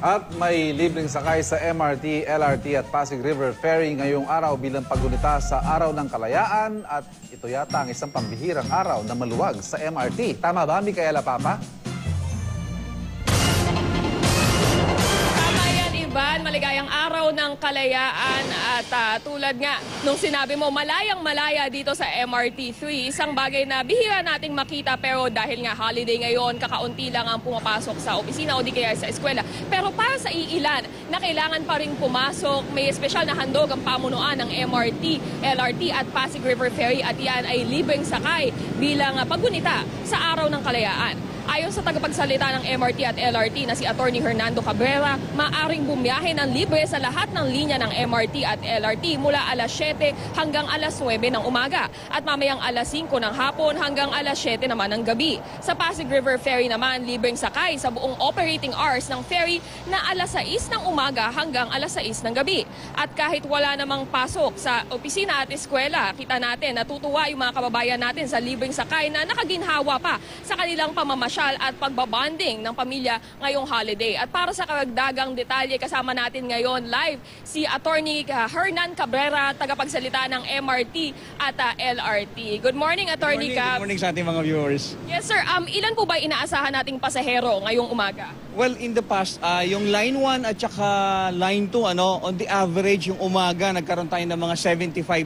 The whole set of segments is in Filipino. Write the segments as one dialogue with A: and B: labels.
A: At may libreng sakay sa MRT, LRT at Pasig River Ferry ngayong araw bilang paggunita sa Araw ng Kalayaan at ito yata ang isang pambihirang araw na maluwag sa MRT. Tama ba, Micaela Papa?
B: Maligayang araw ng kalayaan at tulad nga nung sinabi mo, malayang-malaya dito sa MRT3. Isang bagay na bihira nating makita pero dahil nga holiday ngayon, kakaunti lang ang pumapasok sa opisina o di kaya sa eskwela. Pero para sa iilan na kailangan pa rin pumasok, may espesyal na handog ang pamunuan ng MRT, LRT at Pasig River Ferry at yan ay libreng sakay bilang paggunita sa araw ng kalayaan. Ayon sa tagapagsalita ng MRT at LRT na si Attorney Hernando Cabrera, maaring bumiyahe ng libre sa lahat ng linya ng MRT at LRT mula alas 7 hanggang alas 9 ng umaga at mamayang alas 5 ng hapon hanggang alas 7 naman ng gabi. Sa Pasig River Ferry naman, libreng sakay sa buong operating hours ng ferry na alas 6 ng umaga hanggang alas 6 ng gabi. At kahit wala namang pasok sa opisina at eskwela, kita natin natutuwa yung mga kababayan natin sa libreng sakay na nakaginhawa pa sa kanilang pamamasyal at pagbabanding ng pamilya ngayong holiday. At para sa karagdagang detalye, kasama natin ngayon live si Attorney Hernan Cabrera, tagapagsalita ng MRT at LRT. Good morning, Attorney Cap.
C: Good morning sa ating mga viewers.
B: Yes, sir. Ilan po ba inaasahan nating pasahero ngayong umaga?
C: Well, in the past, yung line 1 at saka line 2, on the average, yung umaga, nagkaroon tayo ng mga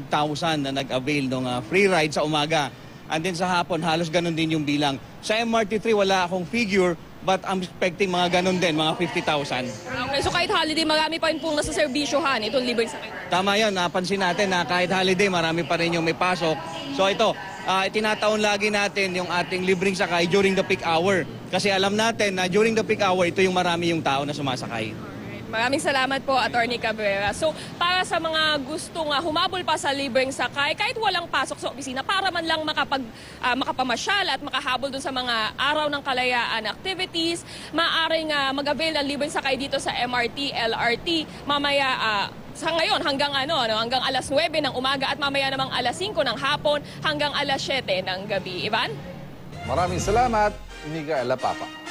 C: 75,000 na nag-avail ng free ride sa umaga. And then sa hapon, halos ganun din yung bilang. Sa MRT3, wala akong figure, but I'm expecting mga ganun din, mga 50,000.
B: Okay, so kahit holiday, marami pa rin pong nasa servisyohan itong libreng sakay.
C: Tama yan, napansin natin na kahit holiday, marami pa rin yung may pasok. So ito, itinataon lagi natin yung ating libreng sakay during the peak hour. Kasi alam natin na during the peak hour, ito yung marami yung tao na sumasakay.
B: Maraming salamat po, Attorney Cabrera. So, para sa mga gustong humabol pa sa libreng sakay, kahit walang pasok sa opisina, para man lang makapamasyal at makahabol dun sa mga araw ng kalayaan activities, maaaring mag-avail ng libreng sakay dito sa MRT, LRT, mamaya sa ngayon hanggang hanggang alas 9 ng umaga at mamaya namang alas 5 ng hapon hanggang alas 7 ng gabi. Ivan?
A: Maraming salamat, Micaela Papa.